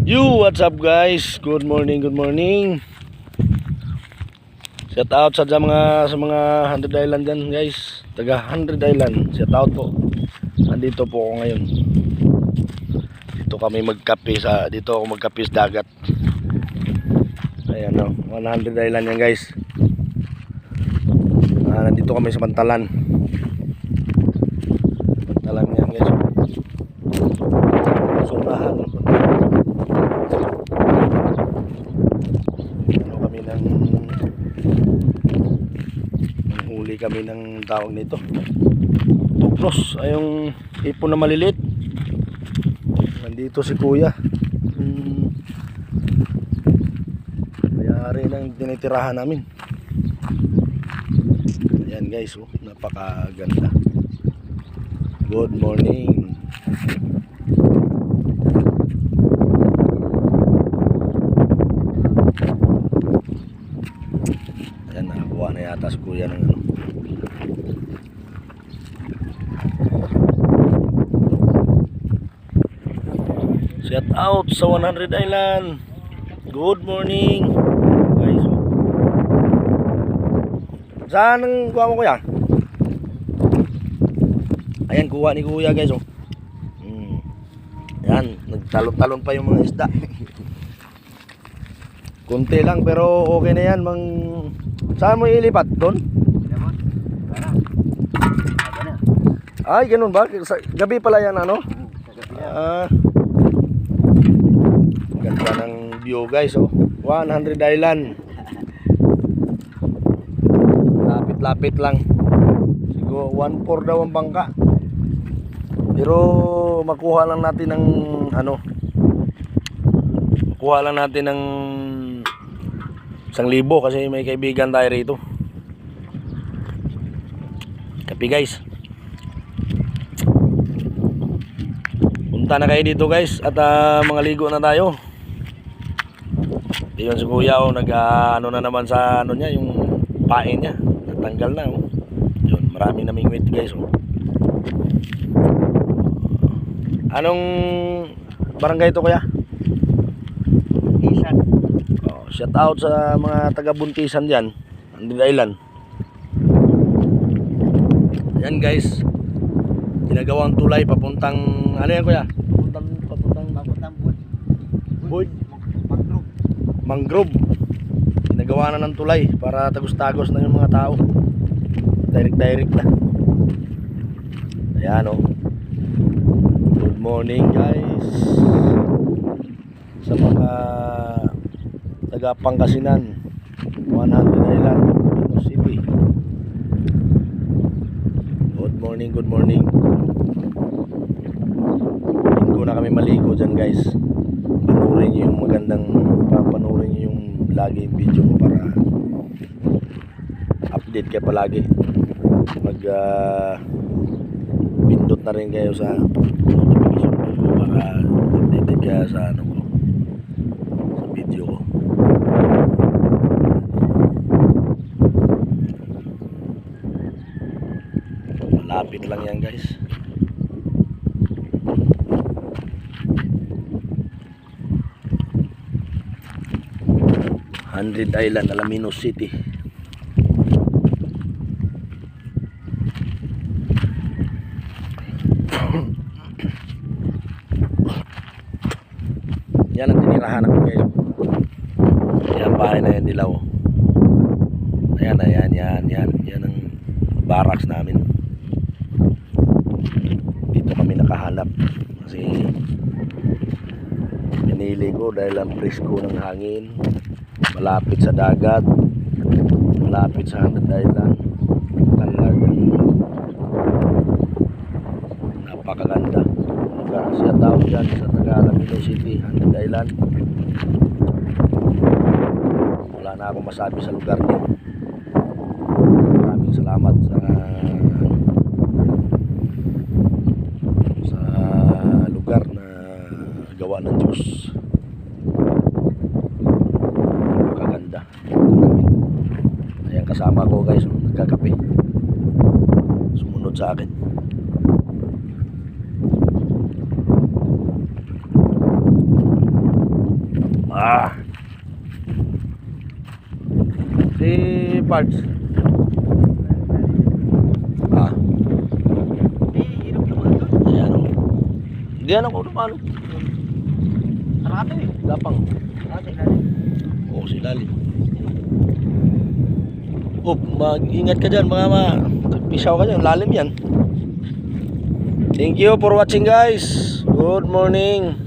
What's up guys? Good morning, good morning. Shout out sa mga 100 Island dyan guys. Taga 100 Island. Shout out po. Andito po ako ngayon. Dito ako magkape sa dagat. Ayan o, 100 Island yan guys. Nandito kami sa Pantalan. Pantalan yan guys. Sunahan. Huli kami ng tawag nito tukros, ay yung ipon na maliliit. Nandito si kuya, mayari ng tinitirahan namin. Ayan guys, napakaganda. Good morning. Ayan, nakakuha na yata si kuya ng shout out sa 100 Island. Good morning guys. Saan ang kuha mo kuya? Ayan, kuha ni kuya guys. Ayan, nagtalon-talon pa yung mga isda. Kunti lang pero okay na yan. Saan mo ilipat? Doon? Ay, ganun ba? Gabi pala yan ano? Ganda ng view guys, 100 Island. Lapit-lapit lang. Siguro 1/4 daw ang bangka. Pero makuha lang natin ng makuha lang natin ng 1,000 kasi may kaibigan tayo rito. Kapi guys. Punta na kayo dito guys at mga ligo na tayo. Yun si kuya nag na naman sa niya, yung pain niya. Natanggal na Yun, marami naming weight guys Anong barangay ito kuya? Buntisan. Shout out sa mga taga Buntisan diyan, 100 Island. Yan guys, ginagawang tulay papuntang ano yan kuya? Papuntang Boyd Mangrove. Ginagawa na ng tulay para tagos-tagos na yung mga tao. Direct na. Ayan Good morning guys sa mga taga Pangasinan, 100 Island, Quezon City. Good morning. Linggo na kami maligo dyan guys. Panurin nyo yung papanurin nyo yung lagi yung video ko para update kayo palagi. Pindot na rin kayo sa notification ko para updated kayo sa sa video ko. Malapit lang yan guys. Hundred Island, Alaminos City. Yan ang tinirahan ako guys. Yan bahay na yan dilaw. Yan ang barracks namin. Dito kami nakahanap kasi pinili ko dahil ang presko ng hangin, malapit sa dagat, malapit sa 100 Island. Talagang napakaganda. Siya tao dyan sa taga Alaminos City, 100 Island. Wala na akong masabi sa lugar niyo. Maraming salamat sa lugar na gawa ng Diyos. Napakaganda. Ayan, kasama ko guys, nagkakape. Sumunod sa akin. Ah. Si Parts. Ah. Hirap naman ito. Ayan o. Diyan ako naman. Sarado eh. Lapang. Sarado ilalim. Oo, si lalim. Mag-ingat ka dyan mga pisaw ka dyan. Lalim yan. Thank you for watching guys. Good morning.